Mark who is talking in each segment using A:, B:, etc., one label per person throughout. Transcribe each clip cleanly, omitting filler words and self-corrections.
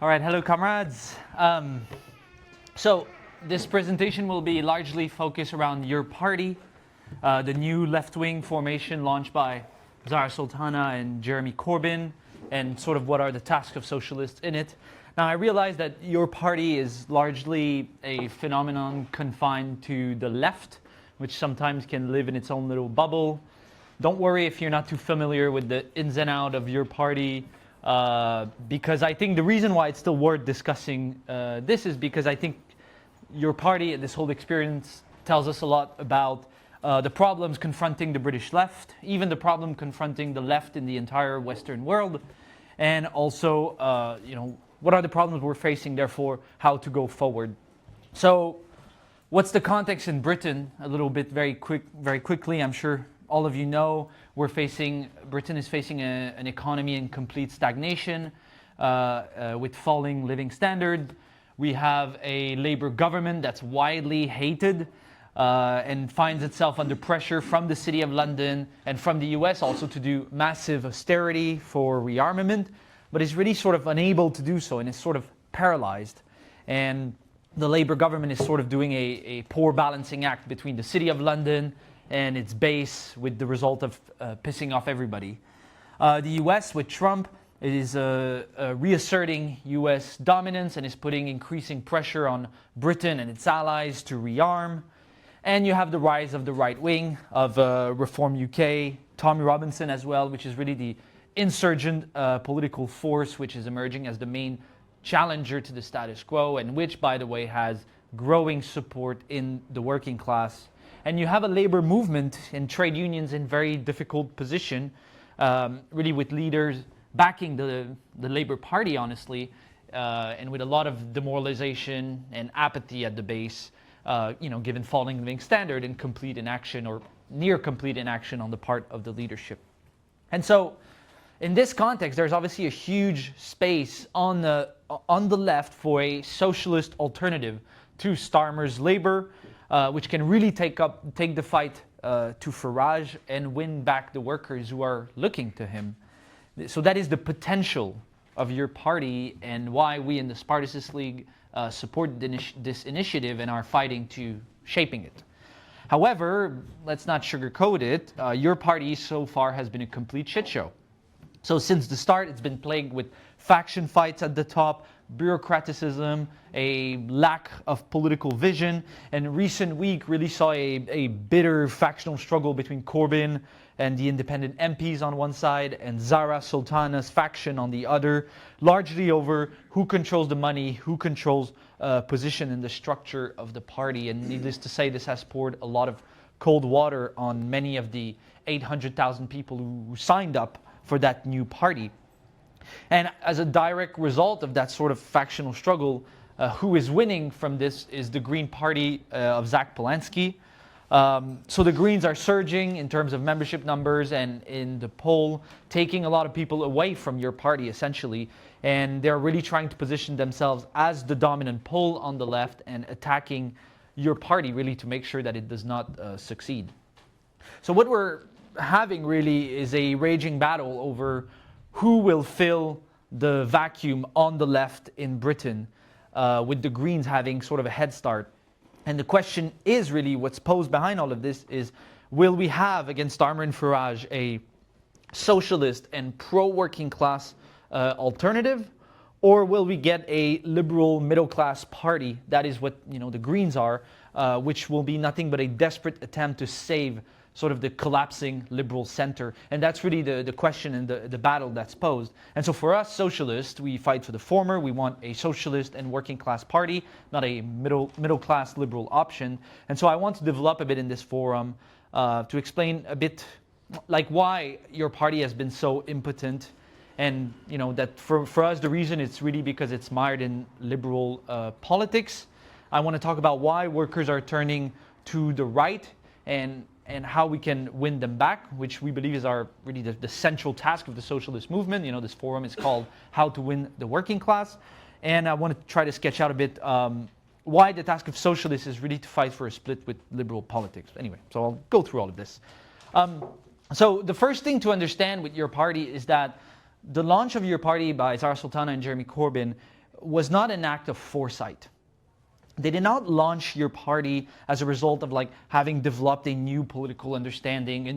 A: All right, hello comrades. So this presentation will be largely focused around your party, the new left-wing formation launched by Sultana and Jeremy Corbyn, and sort of what are the tasks of socialists in it. Now I realize that your party is largely a phenomenon confined to the left, which sometimes can live in its own little bubble. Don't worry if you're not too familiar with the ins and outs of your party, because I think the reason why it's still worth discussing this is because I think your party and this whole experience tells us a lot about the problems confronting the British left, even the problem confronting the left in the entire Western world, and also, what are the problems we're facing, therefore, how to go forward. So, what's the context in Britain? A little bit very quickly, I'm sure all of you know, Britain is facing an economy in complete stagnation with falling living standard. We have a Labour government that's widely hated and finds itself under pressure from the City of London and from the US also to do massive austerity for rearmament, but is really sort of unable to do so and is sort of paralyzed. And the Labour government is sort of doing a poor balancing act between the City of London and its base, with the result of pissing off everybody. The US, with Trump, is reasserting US dominance and is putting increasing pressure on Britain and its allies to rearm. And you have the rise of the right wing of Reform UK, Tommy Robinson as well, which is really the insurgent political force which is emerging as the main challenger to the status quo, and which, by the way, has growing support in the working class. And you have a labor movement and trade unions in very difficult position, really with leaders backing the Labour Party, honestly, and with a lot of demoralization and apathy at the base, given falling living standard and complete inaction or near complete inaction on the part of the leadership. And so, in this context, there's obviously a huge space on the left for a socialist alternative to Starmer's Labour, which can really take the fight to Farage and win back the workers who are looking to him. So that is the potential of your party and why we in the Spartacist League support this initiative and are fighting to shaping it. However, let's not sugarcoat it. Your party so far has been a complete shit show. So since the start, it's been plagued with faction fights at the top, bureaucraticism, a lack of political vision, and recent week really saw a bitter factional struggle between Corbyn and the independent MPs on one side and Sultana's faction on the other, largely over who controls the money, who controls position in the structure of the party. And needless to say, this has poured a lot of cold water on many of the 800,000 people who signed up for that new party. And as a direct result of that sort of factional struggle, who is winning from this is the Green Party of Zach Polanski. So the Greens are surging in terms of membership numbers and in the poll, taking a lot of people away from your party essentially. And they're really trying to position themselves as the dominant pole on the left and attacking your party really to make sure that it does not succeed. So what we're having really is a raging battle over who will fill the vacuum on the left in Britain, with the Greens having sort of a head start. And the question is really what's posed behind all of this is, will we have against Starmer and Farage a socialist and pro-working class alternative, or will we get a liberal middle class party? That is what the Greens are, which will be nothing but a desperate attempt to save sort of the collapsing liberal center. And that's really the question and the battle that's posed. And so for us socialists, we fight for the former. We want a socialist and working class party, not a middle class liberal option. And so I want to develop a bit in this forum to explain a bit like why your party has been so impotent. And that for us the reason it's really because it's mired in liberal politics. I want to talk about why workers are turning to the right and how we can win them back, which we believe is really the central task of the socialist movement. This forum is called How to Win the Working Class. And I want to try to sketch out a bit why the task of socialists is really to fight for a split with liberal politics. Anyway, so I'll go through all of this. So the first thing to understand with your party is that the launch of your party by Sultana and Jeremy Corbyn was not an act of foresight. They did not launch your party as a result of like having developed a new political understanding,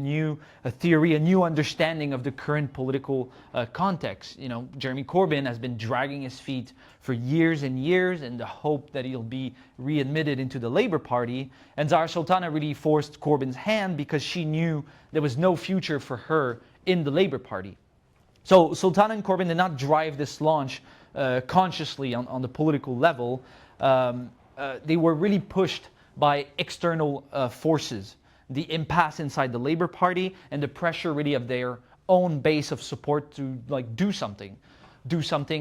A: a theory, a new understanding of the current political context. You know, Jeremy Corbyn has been dragging his feet for years and years in the hope that he'll be readmitted into the Labour Party. And Zahra Sultana really forced Corbyn's hand because she knew there was no future for her in the Labour Party. So Sultana and Corbyn did not drive this launch consciously on the political level. They were really pushed by external forces, the impasse inside the Labour Party and the pressure really of their own base of support to like do something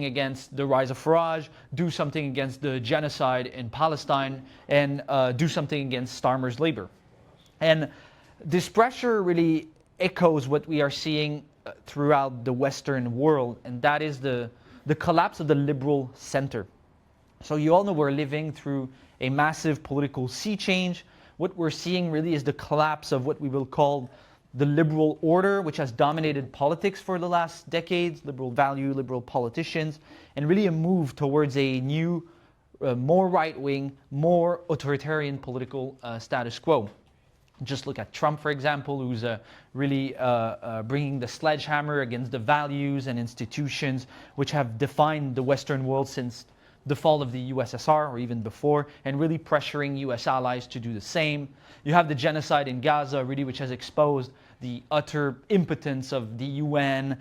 A: against the rise of Farage, do something against the genocide in Palestine, and do something against Starmer's Labour. And this pressure really echoes what we are seeing throughout the Western world, and that is the collapse of the liberal center. So you all know we're living through a massive political sea change. What we're seeing really is the collapse of what we will call the liberal order, which has dominated politics for the last decades, liberal value, liberal politicians, and really a move towards a new, more right-wing, more authoritarian political status quo. Just look at Trump, for example, who's really bringing the sledgehammer against the values and institutions which have defined the Western world since the fall of the USSR or even before, and really pressuring US allies to do the same. You have the genocide in Gaza, really, which has exposed the utter impotence of the UN,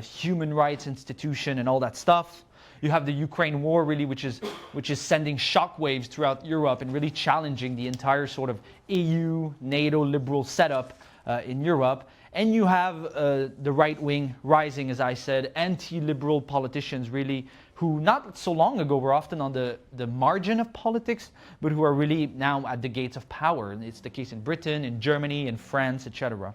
A: human rights institution, and all that stuff. You have the Ukraine war, really, which is sending shockwaves throughout Europe and really challenging the entire sort of EU, NATO liberal setup in Europe. And you have the right wing rising, as I said, anti-liberal politicians really, who not so long ago were often on the margin of politics, but who are really now at the gates of power. And it's the case in Britain, in Germany, in France, etc.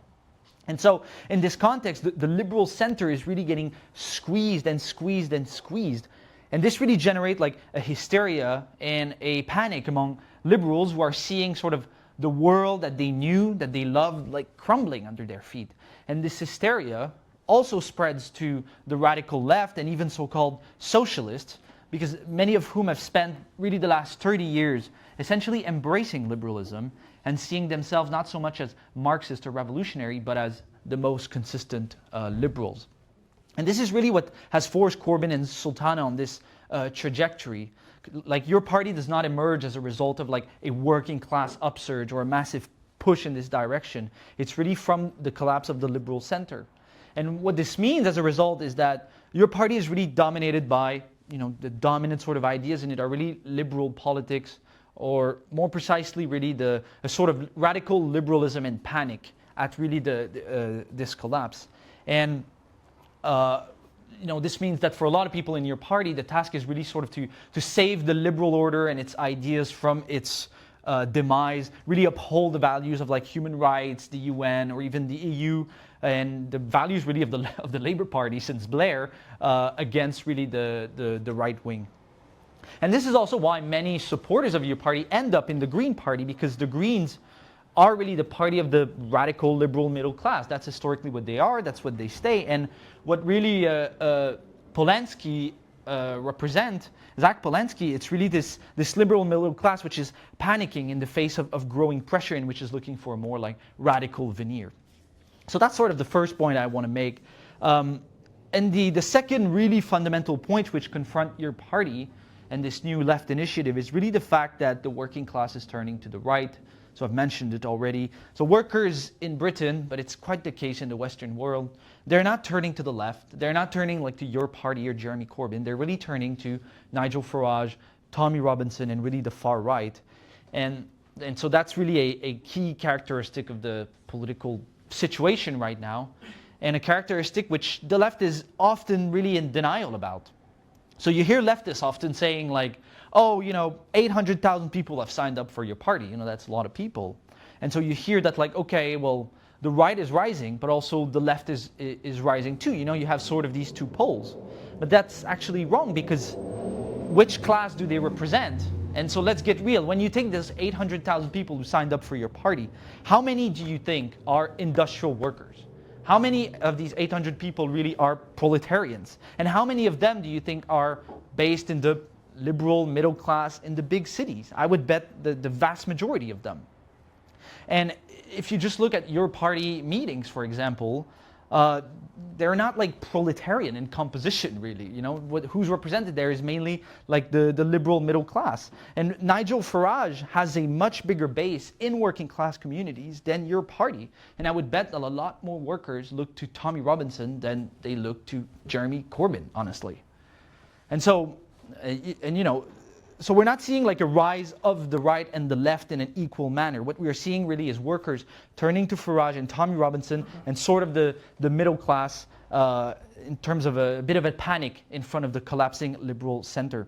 A: And so in this context, the liberal center is really getting squeezed and squeezed and squeezed. And this really generates like a hysteria and a panic among liberals who are seeing sort of the world that they knew, that they loved, like crumbling under their feet. And this hysteria also spreads to the radical left and even so-called socialists, because many of whom have spent really the last 30 years essentially embracing liberalism and seeing themselves not so much as Marxist or revolutionary, but as the most consistent liberals. And this is really what has forced Corbyn and Sultana on this trajectory. Like, your party does not emerge as a result of like a working class upsurge or a massive push in this direction. It's really from the collapse of the liberal center. And what this means as a result is that your party is really dominated by, you know, the dominant sort of ideas in it are really liberal politics, or more precisely really a sort of radical liberalism and panic at really this collapse. And you know, this means that for a lot of people in your party, the task is really sort of to save the liberal order and its ideas from its demise, really uphold the values of like human rights, the UN, or even the EU, and the values really of the Labour Party since Blair against really the right wing. And this is also why many supporters of your party end up in the Green Party, because the Greens are really the party of the radical liberal middle class. That's historically what they are, that's what they stay. And what really Polanski represent, Zach Polanski, it's really this liberal middle class which is panicking in the face of growing pressure and which is looking for a more like radical veneer. So that's sort of the first point I want to make. And the second really fundamental point which confront your party and this new left initiative is really the fact that the working class is turning to the right. So I've mentioned it already. So workers in Britain, but it's quite the case in the Western world, they're not turning to the left. They're not turning like to your party or Jeremy Corbyn. They're really turning to Nigel Farage, Tommy Robinson, and really the far right. And so that's really a key characteristic of the political situation right now, and a characteristic which the left is often really in denial about. So you hear leftists often saying like, oh, you know, 800,000 people have signed up for your party. You know, that's a lot of people. And so you hear that like, okay, well, the right is rising, but also the left is rising too. You know, you have sort of these two poles. But that's actually wrong, because which class do they represent? And so let's get real. When you take this 800,000 people who signed up for your party, how many do you think are industrial workers? How many of these 800 people really are proletarians? And how many of them do you think are based in the liberal middle class in the big cities? I would bet the vast majority of them. And if you just look at your party meetings, for example, they're not like proletarian in composition, really. You know, who's represented there is mainly like the liberal middle class. And Nigel Farage has a much bigger base in working class communities than your party. And I would bet that a lot more workers look to Tommy Robinson than they look to Jeremy Corbyn, honestly. And so, you know, so we're not seeing like a rise of the right and the left in an equal manner. What we are seeing really is workers turning to Farage and Tommy Robinson and sort of the middle class in terms of a bit of a panic in front of the collapsing liberal center.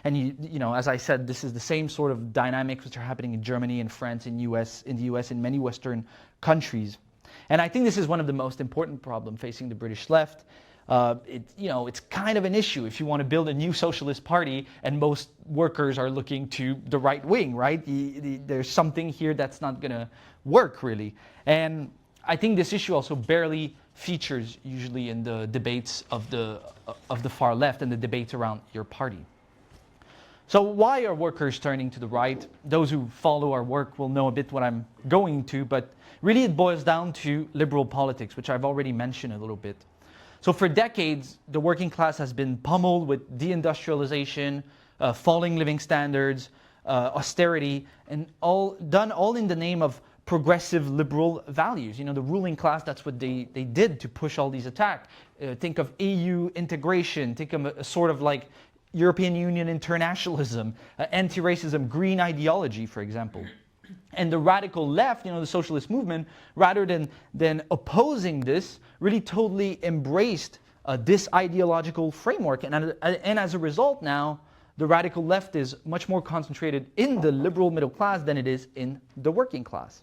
A: And you know, as I said, this is the same sort of dynamics which are happening in Germany and France and in the US, in many Western countries. And I think this is one of the most important problems facing the British left. You know, it's kind of an issue if you want to build a new socialist party and most workers are looking to the right wing, right? There's something here that's not going to work, really. And I think this issue also barely features usually in the debates of the far left and the debates around your party. So why are workers turning to the right? Those who follow our work will know a bit what I'm going to, but really it boils down to liberal politics, which I've already mentioned a little bit. So for decades, the working class has been pummeled with deindustrialization, falling living standards, austerity, and all in the name of progressive liberal values. You know, the ruling class, that's what they did to push all these attacks. Think of EU integration, think of a sort of like European Union internationalism, anti-racism, green ideology, for example. And the radical left, you know, the socialist movement, rather than opposing this, really totally embraced this ideological framework. And as a result now, the radical left is much more concentrated in the liberal middle class than it is in the working class.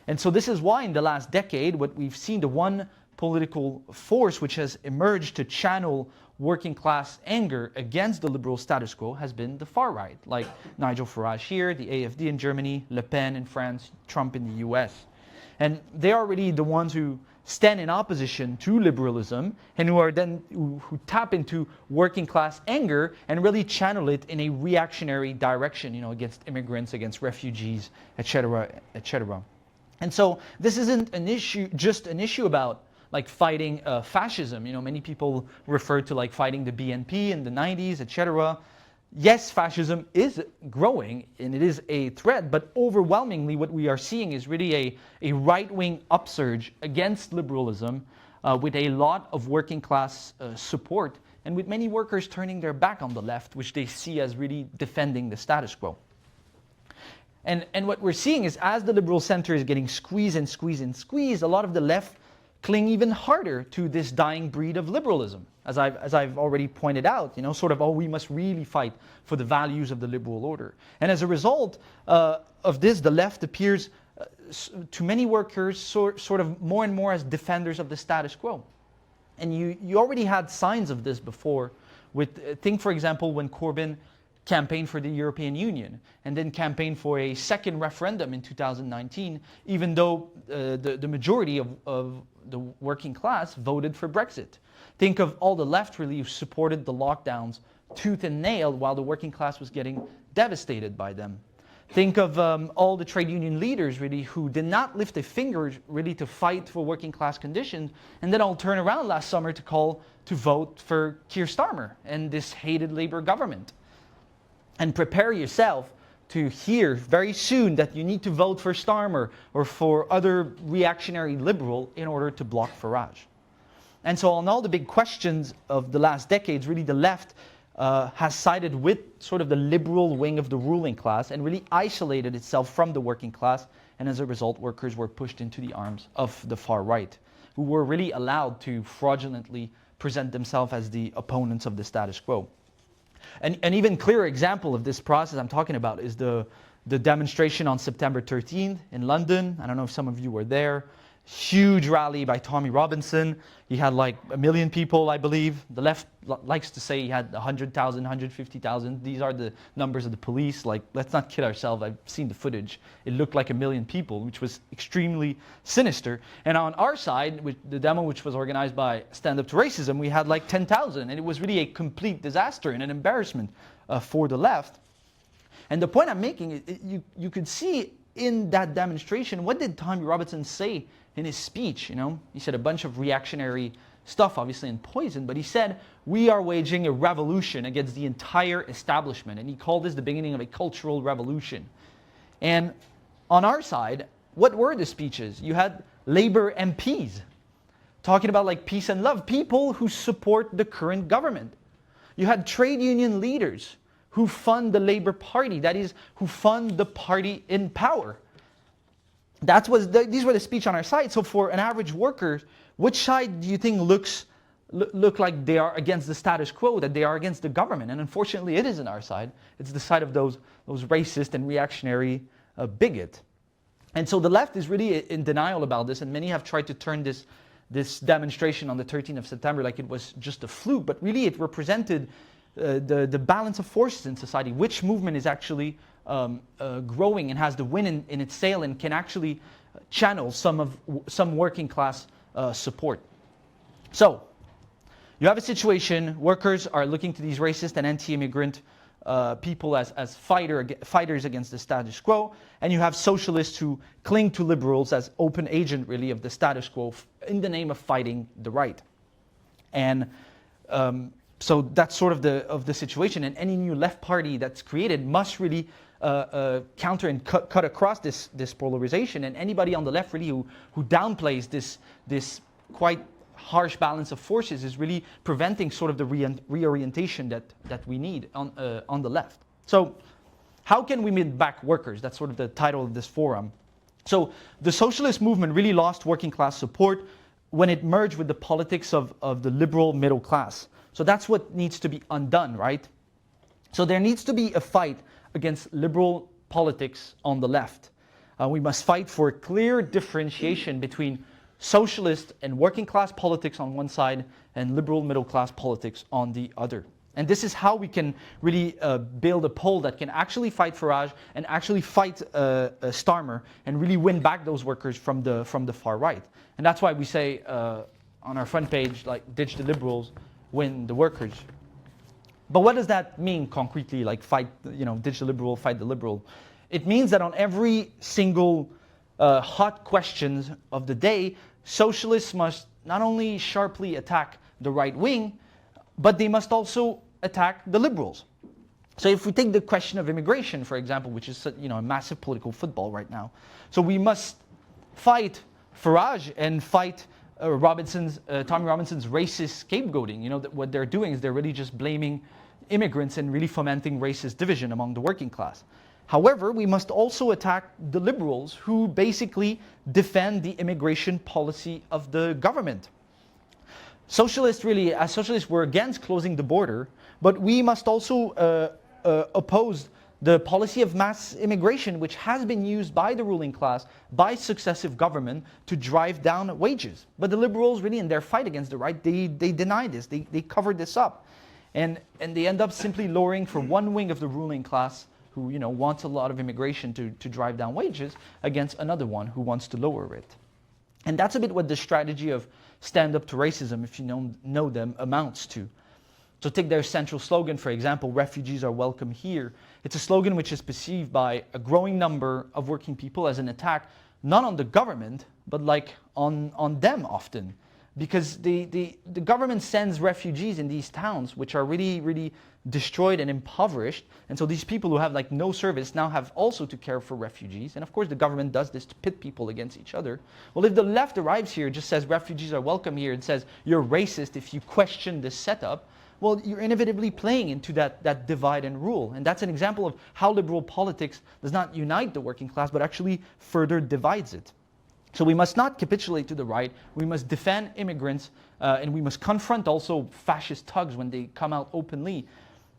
A: And so this is why in the last decade, what we've seen, the one political force which has emerged to channel working class anger against the liberal status quo has been the far right, like Nigel Farage here, the AfD in Germany, Le Pen in France, Trump in the US. And they are really the ones who stand in opposition to liberalism and who tap into working class anger and really channel it in a reactionary direction, you know, against immigrants, against refugees, etc., etc. And so this isn't just an issue about like fighting fascism. You know, many people refer to like fighting the BNP in the 90s, etc. Yes, fascism is growing and it is a threat, but overwhelmingly what we are seeing is really a right-wing upsurge against liberalism with a lot of working class support and with many workers turning their back on the left, which they see as really defending the status quo. And what we're seeing is as the liberal center is getting squeezed and squeezed and squeezed, a lot of the left cling even harder to this dying breed of liberalism. As I've already pointed out, you know, sort of, oh, we must really fight for the values of the liberal order. And as a result of this, the left appears to many workers sort of more and more as defenders of the status quo. And you already had signs of this before with, think for example, when Corbyn campaigned for the European Union and then campaigned for a second referendum in 2019, even though the majority of the working class voted for Brexit. Think of all the left really who supported the lockdowns tooth and nail while the working class was getting devastated by them. Think of all the trade union leaders really who did not lift a finger really to fight for working class conditions and then all turn around last summer to call to vote for Keir Starmer and this hated Labour government. And prepare yourself to hear very soon that you need to vote for Starmer or for other reactionary liberal in order to block Farage. And so on all the big questions of the last decades, really the left has sided with sort of the liberal wing of the ruling class and really isolated itself from the working class. And as a result, workers were pushed into the arms of the far right, who were really allowed to fraudulently present themselves as the opponents of the status quo. An even clearer example of this process I'm talking about is the demonstration on September 13th in London. I don't know if some of you were there. huge rally by Tommy Robinson. He had like 1 million people, I believe. The left likes to say he had 100,000, 150,000. These are the numbers of the police. Like, let's not kid ourselves. I've seen the footage. It looked like 1 million people, which was extremely sinister. And on our side, with the demo, which was organized by Stand Up to Racism, we had like 10,000. And it was really a complete disaster and an embarrassment for the left. And the point I'm making, you could see in that demonstration, what did Tommy Robinson say in his speech? You know, he said a bunch of reactionary stuff, obviously, and poison, but he said, we are waging a revolution against the entire establishment. And he called this the beginning of a cultural revolution. And on our side, what were the speeches? You had Labour MPs talking about like peace and love, people who support the current government. You had trade union leaders who fund the Labour Party, that is, who fund the party in power. These were the speech on our side. So for an average worker, which side do you think look like they are against the status quo, that they are against the government? And unfortunately, it isn't our side. It's the side of those racist and reactionary bigot. And so the left is really in denial about this, and many have tried to turn this demonstration on the 13th of September like it was just a fluke, but really it represented the balance of forces in society, which movement is actually growing and has the wind in its sail and can actually channel some working class support. So you have a situation, workers are looking to these racist and anti-immigrant people as fighters against the status quo, and you have socialists who cling to liberals as open agent really of the status quo in the name of fighting the right. And so that's sort of the situation, and any new left party that's created must really counter and cut across this polarization. And anybody on the left really who downplays this quite harsh balance of forces is really preventing sort of the reorientation that we need on the left. So how can we win back workers? That's sort of the title of this forum. So the socialist movement really lost working class support when it merged with the politics of the liberal middle class. So that's what needs to be undone, right? So there needs to be a fight against liberal politics on the left. We must fight for a clear differentiation between socialist and working class politics on one side and liberal middle class politics on the other. And this is how we can really build a pole that can actually fight Farage and actually fight Starmer and really win back those workers from the far right. And that's why we say on our front page, like, ditch the liberals, win the workers. But what does that mean concretely, like fight, ditch the liberal, fight the liberal? It means that on every single hot questions of the day, socialists must not only sharply attack the right wing, but they must also attack the liberals. So if we take the question of immigration, for example, which is a massive political football right now, so we must fight Farage and fight Tommy Robinson's racist scapegoating. What they're doing is they're really just blaming immigrants and really fomenting racist division among the working class. However, we must also attack the liberals who basically defend the immigration policy of the government. Socialists were against closing the border, but we must also oppose the policy of mass immigration, which has been used by the ruling class, by successive government, to drive down wages. But the liberals, really, in their fight against the right, they deny this. They covered this up. And they end up simply lowering for one wing of the ruling class who wants a lot of immigration to drive down wages against another one who wants to lower it. And that's a bit what the strategy of Stand Up to Racism, if you know them, amounts to. So take their central slogan, for example, refugees are welcome here. It's a slogan which is perceived by a growing number of working people as an attack, not on the government, but like on them often. Because the government sends refugees in these towns, which are really, really destroyed and impoverished. And so these people who have like no service now have also to care for refugees. And of course the government does this to pit people against each other. Well, if the left arrives here, just says refugees are welcome here, and says you're racist if you question this setup, well, you're inevitably playing into that divide and rule. And that's an example of how liberal politics does not unite the working class, but actually further divides it. So we must not capitulate to the right. We must defend immigrants, and we must confront also fascist thugs when they come out openly.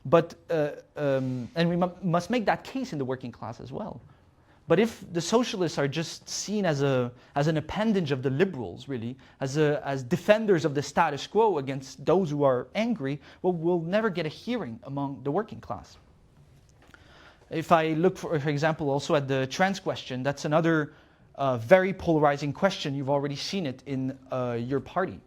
A: But and we must make that case in the working class as well. But if the socialists are just seen as an appendage of the liberals, really, as defenders of the status quo against those who are angry, well, we'll never get a hearing among the working class. If I look, for example, also at the trans question, that's another very polarizing question. You've already seen it in your party.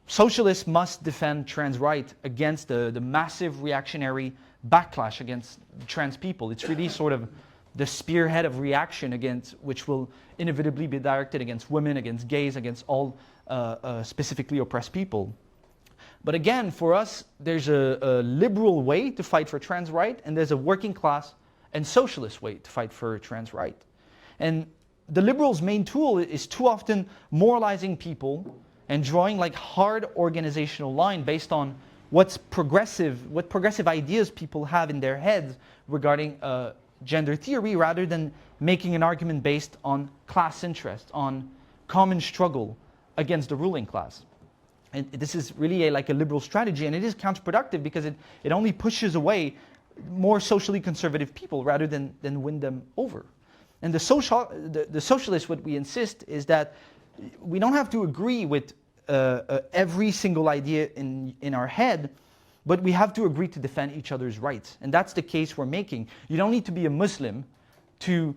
A: Socialists must defend trans rights against the massive reactionary backlash against trans people. It's really sort of the spearhead of reaction against, which will inevitably be directed against women, against gays, against all specifically oppressed people. But again, for us, there's a liberal way to fight for trans rights, and there's a working class and socialist way to fight for trans rights. And the liberals' main tool is too often moralizing people and drawing like hard organizational line based on what progressive ideas people have in their heads regarding gender theory, rather than making an argument based on class interest, on common struggle against the ruling class. And this is really like a liberal strategy, and it is counterproductive because it only pushes away more socially conservative people rather than win them over. And the socialists, what we insist is that we don't have to agree with every single idea in our head, but we have to agree to defend each other's rights. And that's the case we're making. You don't need to be a Muslim to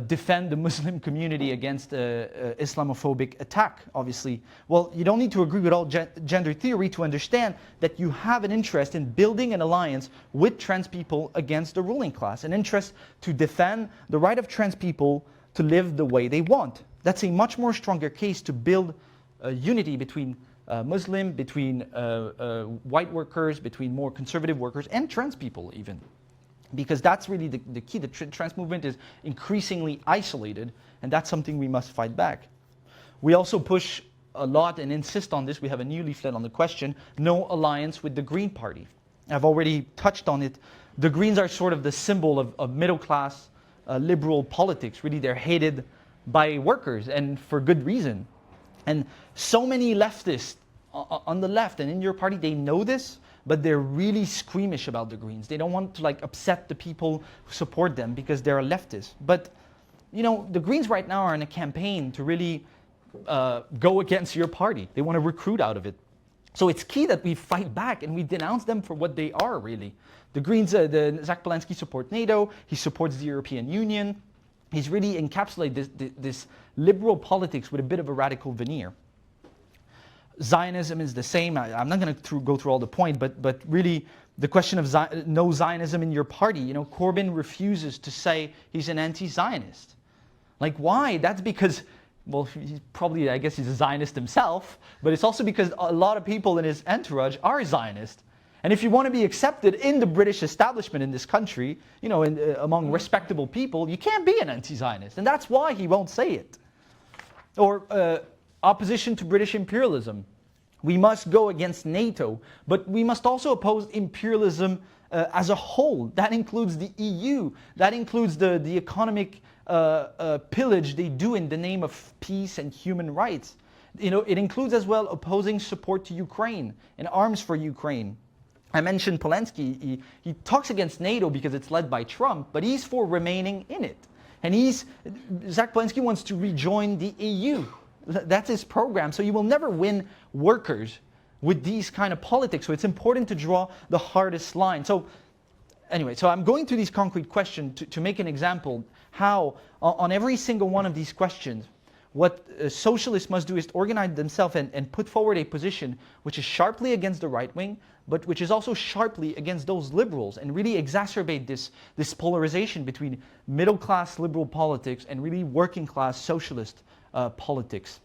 A: defend the Muslim community against Islamophobic attack, obviously. Well, you don't need to agree with all gender theory to understand that you have an interest in building an alliance with trans people against the ruling class, an interest to defend the right of trans people to live the way they want. That's a much more stronger case to build unity between Muslim, between white workers, between more conservative workers, and trans people even. Because that's really the key. The trans movement is increasingly isolated, and that's something we must fight back. We also push a lot and insist on this. We have a new leaflet on the question, no alliance with the Green Party. I've already touched on it. The Greens are sort of the symbol of middle-class liberal politics. Really, they're hated by workers, and for good reason. And so many leftists on the left and in your party, they know this, but they're really squeamish about the Greens. They don't want to like upset the people who support them because they're leftists. But you know, the Greens right now are in a campaign to really go against your party. They want to recruit out of it. So it's key that we fight back and we denounce them for what they are really. The Greens, Zach Polanski supports NATO. He supports the European Union. He's really encapsulated this liberal politics with a bit of a radical veneer. Zionism is the same. I'm not going to go through all the point, but really the question of no Zionism in your party. You know, Corbyn refuses to say he's an anti-Zionist. Like, why? That's because, well, he's probably, I guess he's a Zionist himself, but it's also because a lot of people in his entourage are Zionist. And if you want to be accepted in the British establishment in this country, you know, among respectable people, you can't be an anti-Zionist. And that's why he won't say it. Or opposition to British imperialism. We must go against NATO, but we must also oppose imperialism as a whole. That includes the EU. That includes the economic pillage they do in the name of peace and human rights. You know, it includes as well opposing support to Ukraine and arms for Ukraine. I mentioned Polanski. He talks against NATO because it's led by Trump, but he's for remaining in it. And Zach Polanski wants to rejoin the EU. That's his program. So you will never win workers with these kind of politics. So it's important to draw the hardest line. So anyway, so I'm going through these concrete questions to make an example how on every single one of these questions, what socialists must do is organize themselves and put forward a position which is sharply against the right wing, but which is also sharply against those liberals, and really exacerbate this polarization between middle-class liberal politics and really working-class socialist politics.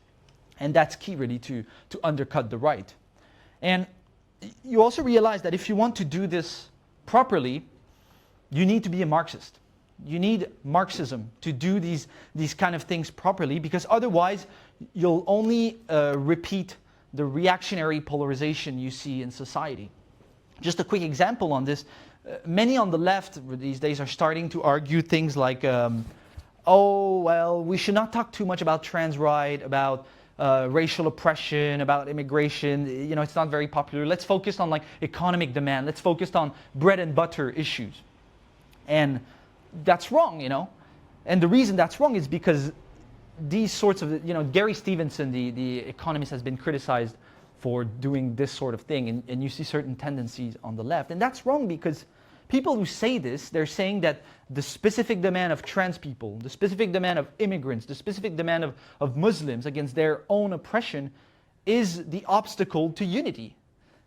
A: And that's key really to undercut the right. And you also realize that if you want to do this properly, you need to be a Marxist. You need Marxism to do these kind of things properly, because otherwise you'll only repeat the reactionary polarization you see in society. Just a quick example on this. Many on the left these days are starting to argue things like, oh, well, we should not talk too much about trans rights, about racial oppression, about immigration. You know, it's not very popular. Let's focus on like economic demand. Let's focus on bread and butter issues. And that's wrong, you know. And the reason that's wrong is because these sorts of, Gary Stevenson, the economist, has been criticized for doing this sort of thing, and you see certain tendencies on the left. And that's wrong because people who say this, they're saying that the specific demand of trans people, the specific demand of immigrants, the specific demand of Muslims against their own oppression is the obstacle to unity.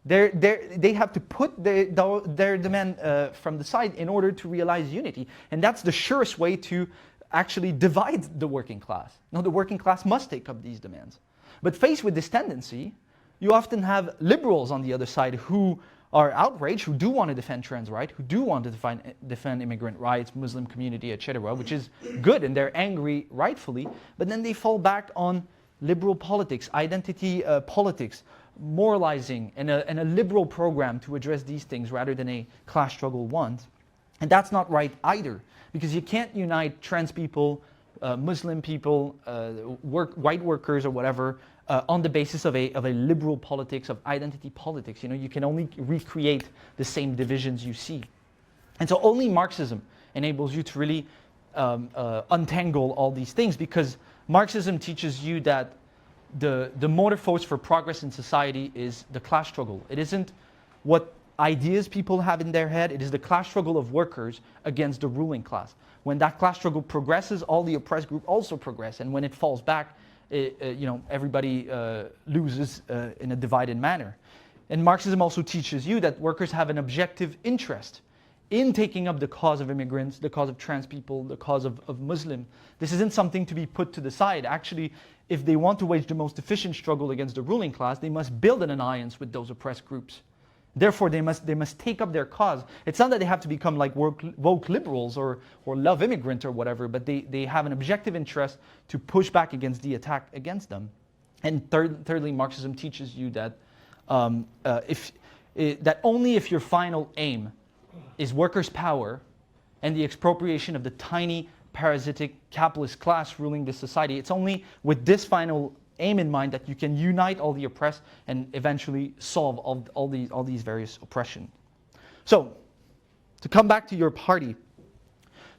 A: They have to put their demand from the side in order to realize unity. And that's the surest way to actually divide the working class. No, the working class must take up these demands. But faced with this tendency, you often have liberals on the other side who are outraged, who do want to defend trans rights, who do want to defend immigrant rights, Muslim community, etc., which is good, and they're angry rightfully, but then they fall back on liberal politics, identity politics, moralizing, and a liberal program to address these things rather than a class struggle one. And that's not right either, because you can't unite trans people, Muslim people, white workers or whatever, on the basis of a liberal politics, of identity politics. You can only recreate the same divisions you see. And so only Marxism enables you to really untangle all these things, because Marxism teaches you that the motor force for progress in society is the class struggle. It isn't what ideas people have in their head. It is the class struggle of workers against the ruling class. When that class struggle progresses, all the oppressed group also progress. And when it falls back, everybody loses in a divided manner. And Marxism also teaches you that workers have an objective interest in taking up the cause of immigrants, the cause of trans people, the cause of Muslim. This isn't something to be put to the side. Actually, if they want to wage the most efficient struggle against the ruling class, they must build an alliance with those oppressed groups. Therefore, they must take up their cause. It's not that they have to become like woke liberals or love immigrants or whatever, but they have an objective interest to push back against the attack against them. And thirdly, Marxism teaches you that that only if your final aim is workers' power and the expropriation of the tiny parasitic capitalist class ruling this society, it's only with this final aim in mind that you can unite all the oppressed and eventually solve all these various oppression. So, to come back to your party.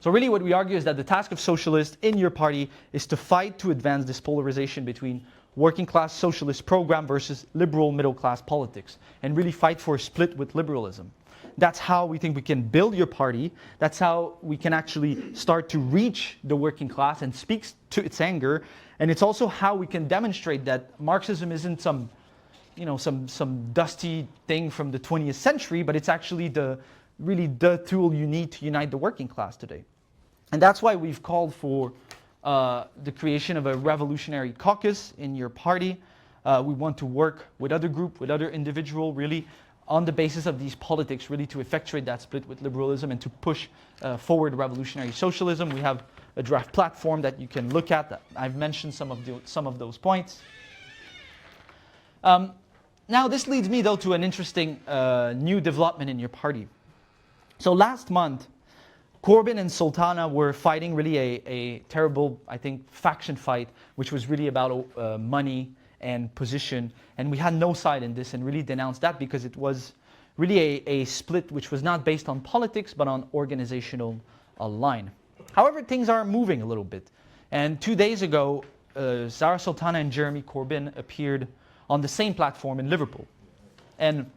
A: So really what we argue is that the task of socialists in your party is to fight to advance this polarization between working class socialist program versus liberal middle class politics, and really fight for a split with liberalism. That's how we think we can build your party. That's how we can actually start to reach the working class and speak to its anger. And it's also how we can demonstrate that Marxism isn't some dusty thing from the 20th century, but it's actually the tool you need to unite the working class today. And that's why we've called for the creation of a revolutionary caucus in your party. We want to work with other group, with other individual, really on the basis of these politics, really to effectuate that split with liberalism and to push forward revolutionary socialism. We have a draft platform that you can look at. I've mentioned some of those points. Now this leads me though to an interesting new development in your party. So last month, Corbyn and Sultana were fighting really a terrible, I think, faction fight, which was really about money and position, and we had no side in this and really denounced that because it was really a split which was not based on politics but on organizational line. However, things are moving a little bit, and 2 days ago Zara Sultana and Jeremy Corbyn appeared on the same platform in Liverpool. And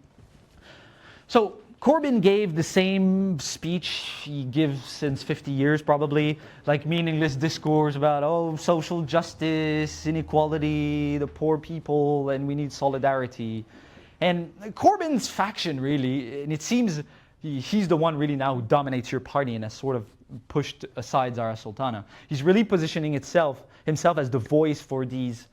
A: so Corbyn gave the same speech he gives since 50 years probably, like meaningless discourse about social justice, inequality, the poor people, and we need solidarity. And Corbyn's faction really, and it seems he's the one really now who dominates your party and has sort of pushed aside Zara Sultana. He's really positioning himself as the voice for these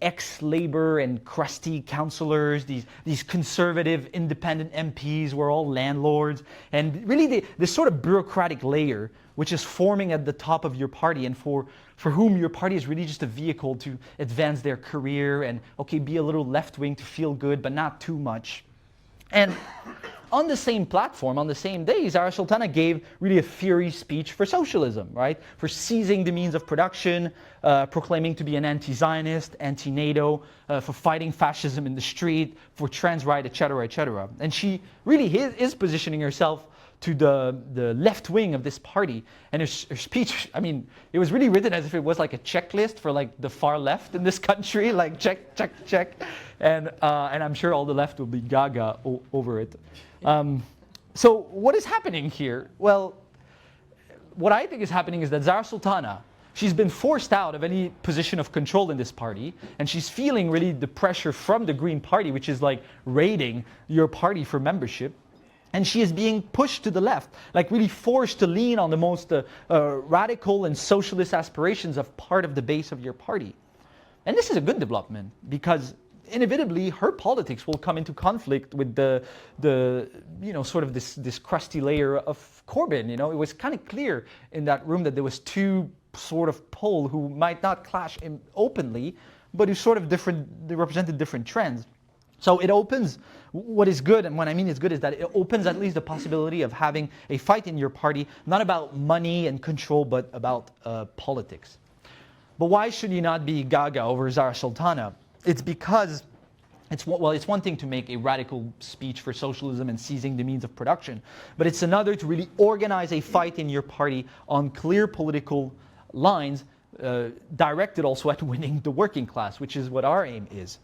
A: ex-Labour and crusty councillors, these conservative independent MPs who are all landlords, and really this sort of bureaucratic layer which is forming at the top of your party, and for whom your party is really just a vehicle to advance their career and be a little left-wing to feel good but not too much. And on the same platform, on the same day, Zara Sultana gave really a fiery speech for socialism, right? For seizing the means of production, proclaiming to be an anti-Zionist, anti-NATO, for fighting fascism in the street, for trans right, etc., etc. And she really is positioning herself to the left wing of this party. And her speech, I mean, it was really written as if it was like a checklist for like the far left in this country, like check, check, check. And I'm sure all the left will be gaga over it. So what is happening here? Well, what I think is happening is that Zara Sultana, she's been forced out of any position of control in this party, and she's feeling really the pressure from the Green Party, which is like raiding your party for membership. And she is being pushed to the left, like really forced to lean on the most radical and socialist aspirations of part of the base of your party. And this is a good development, because inevitably her politics will come into conflict with the sort of this crusty layer of Corbyn. You know, it was kind of clear in that room that there was two sort of pole who might not clash openly, but who sort of they represented different trends. So it opens, what is good, and what I mean is good, is that it opens at least the possibility of having a fight in your party, not about money and control, but about politics. But why should you not be gaga over Zara Sultana? It's because it's one thing to make a radical speech for socialism and seizing the means of production, but it's another to really organize a fight in your party on clear political lines, directed also at winning the working class, which is what our aim is.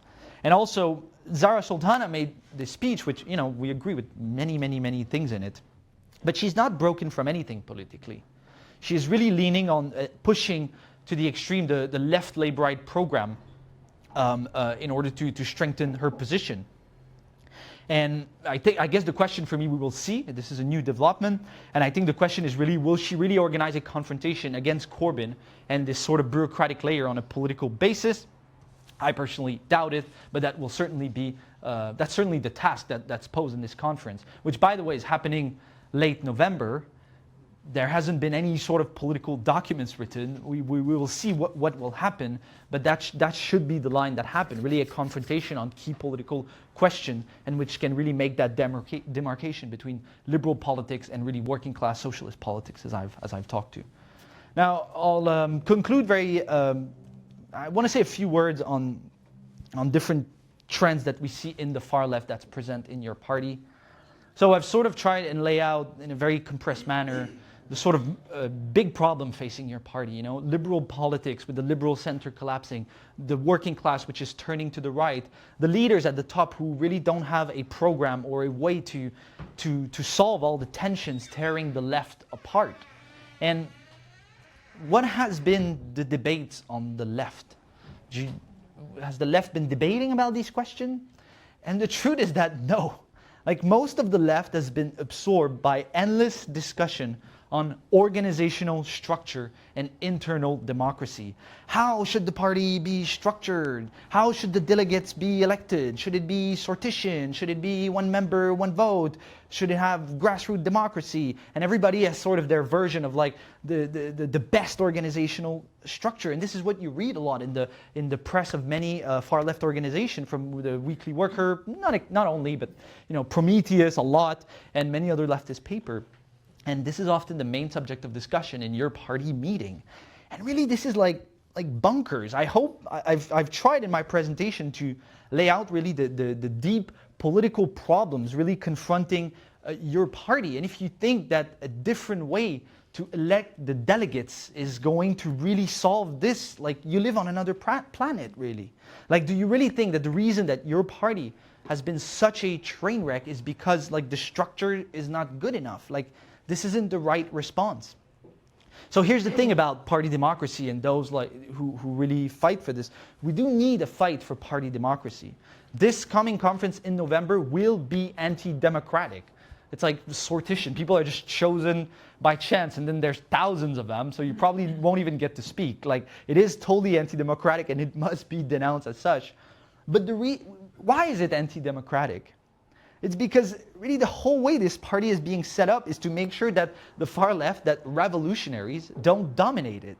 A: And also, Zara Sultana made this speech, which, you know, we agree with many, many, many things in it, but she's not broken from anything politically. She is really leaning on pushing to the extreme the left Labourite program in order to strengthen her position. And I guess the question for me, we will see, this is a new development, and I think the question is really, will she really organize a confrontation against Corbyn and this sort of bureaucratic layer on a political basis? I personally doubt it, but that will certainly be, that's certainly the task that's posed in this conference, which, by the way, is happening late November. There hasn't been any sort of political documents written. We will see what will happen, but that should be the line that happened, really a confrontation on key political question, and which can really make that demarcation between liberal politics and really working class socialist politics, as I've talked to. Now, I'll conclude I want to say a few words on different trends that we see in the far left that's present in your party. So I've sort of tried and lay out in a very compressed manner the sort of big problem facing your party, you know, liberal politics with the liberal center collapsing, the working class which is turning to the right, the leaders at the top who really don't have a program or a way to solve all the tensions tearing the left apart. And what has been the debates on the left? Has the left been debating about these questions? And the truth is that no. Like, most of the left has been absorbed by endless discussion on organizational structure and internal democracy. How should the party be structured? How should the delegates be elected? Should it be sortition? Should it be one member, one vote? Should it have grassroots democracy? And everybody has sort of their version of like the best organizational structure. And this is what you read a lot in the press of many far left organizations, from the Weekly Worker, not only, but you know, Prometheus a lot, and many other leftist papers. And this is often the main subject of discussion in your party meeting. And really, this is like bunkers. I hope I've tried in my presentation to lay out really the deep political problems really confronting your party. And if you think that a different way to elect the delegates is going to really solve this, like, you live on another planet, really. Like, do you really think that the reason that your party has been such a train wreck is because like the structure is not good enough? Like, this isn't the right response. So here's the thing about party democracy and those like who really fight for this. We do need a fight for party democracy. This coming conference in November will be anti-democratic. It's like sortition. People are just chosen by chance, and then there's thousands of them, so you probably won't even get to speak. Like, it is totally anti-democratic, and it must be denounced as such. But why is it anti-democratic? It's because really the whole way this party is being set up is to make sure that the far left, that revolutionaries, don't dominate it.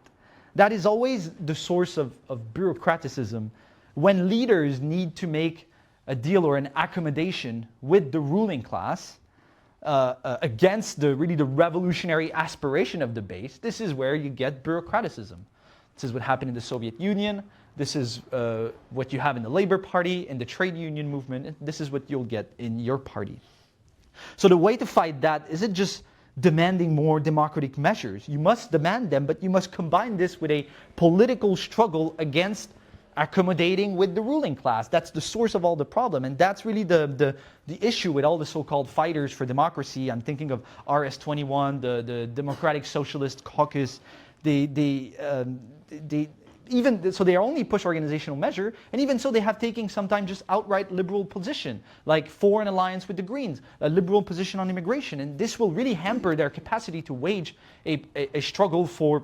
A: That is always the source of bureaucraticism. When leaders need to make a deal or an accommodation with the ruling class against the revolutionary aspiration of the base, this is where you get bureaucraticism. This is what happened in the Soviet Union. This is what you have in the Labour Party, in the trade union movement. This is what you'll get in your party.
B: So the way to fight that isn't just demanding more democratic measures. You must demand them, but you must combine this with a political struggle against accommodating with the ruling class. That's the source of all the problem, and that's really the issue with all the so-called fighters for democracy. I'm thinking of RS21, the Democratic Socialist Caucus. So they only push organizational measure, and even so they have taken sometimes just outright liberal position, like for an alliance with the Greens, a liberal position on immigration, and this will really hamper their capacity to wage a struggle for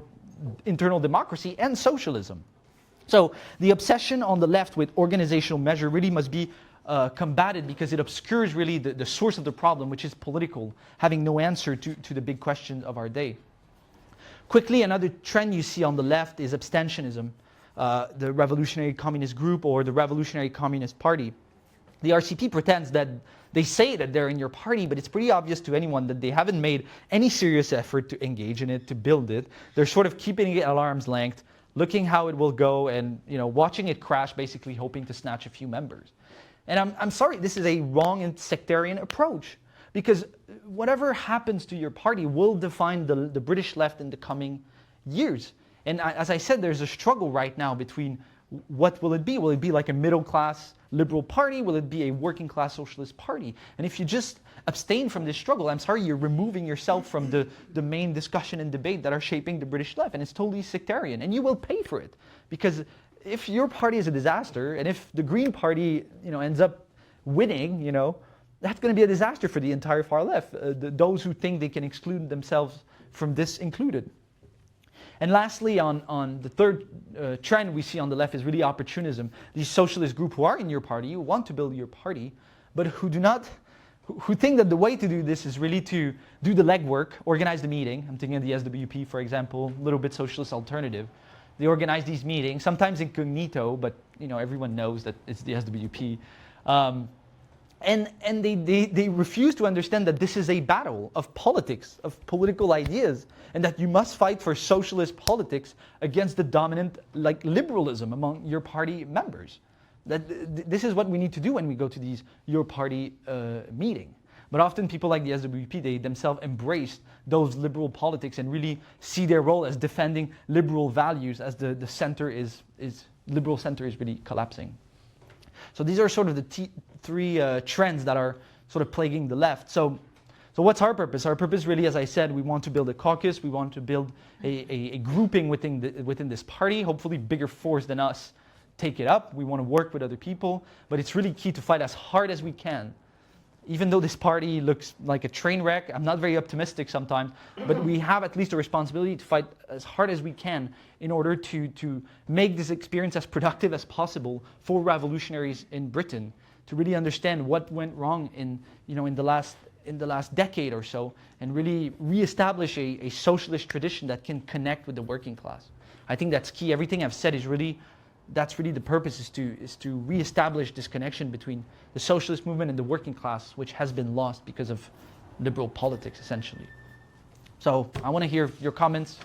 B: internal democracy and socialism. So the obsession on the left with organizational measure really must be combated, because it obscures really the source of the problem, which is political, having no answer to the big question of our day. Quickly, another trend you see on the left is abstentionism, the Revolutionary Communist Group or the Revolutionary Communist Party. The RCP pretends that they say that they're in your party, but it's pretty obvious to anyone that they haven't made any serious effort to engage in it, to build it. They're sort of keeping it at arm's length, looking how it will go, and watching it crash, basically hoping to snatch a few members. And I'm sorry, this is a wrong and sectarian approach, because whatever happens to your party will define the British left in the coming years. And as I said, there's a struggle right now between what will it be? Will it be like a middle-class liberal party? Will it be a working-class socialist party? And if you just abstain from this struggle, I'm sorry, you're removing yourself from the main discussion and debate that are shaping the British left, and it's totally sectarian, and you will pay for it. Because if your party is a disaster, and if the Green Party ends up winning, that's going to be a disaster for the entire far left, those who think they can exclude themselves from this included. And lastly, on the third trend we see on the left is really opportunism. These socialist groups who are in your party, who want to build your party, but who think that the way to do this is really to do the legwork, organize the meeting. I'm thinking of the SWP, for example, a little bit socialist alternative. They organize these meetings, sometimes incognito, but everyone knows that it's the SWP. And they refuse to understand that this is a battle of politics, of political ideas, and that you must fight for socialist politics against the dominant liberalism among your party members. That this is what we need to do when we go to these your party meeting. But often people like the SWP, they themselves embrace those liberal politics and really see their role as defending liberal values as the liberal center is really collapsing. So these are sort of the three trends that are sort of plaguing the left. So what's our purpose? Our purpose really, as I said, we want to build a caucus. We want to build a grouping within this party, hopefully bigger force than us take it up. We want to work with other people. But it's really key to fight as hard as we can. Even though this party looks like a train wreck, I'm not very optimistic sometimes, but we have at least a responsibility to fight as hard as we can in order to make this experience as productive as possible for revolutionaries in Britain, to really understand what went wrong in the last decade or so, and really reestablish a socialist tradition that can connect with the working class. I think that's key. Everything I've said is that's really the purpose, is to reestablish this connection between the socialist movement and the working class, which has been lost because of liberal politics, essentially. So I want to hear your comments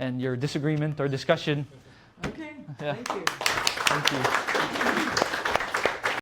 B: and your disagreement or discussion.
C: Okay,
B: Yeah.
C: thank you.
B: Thank you.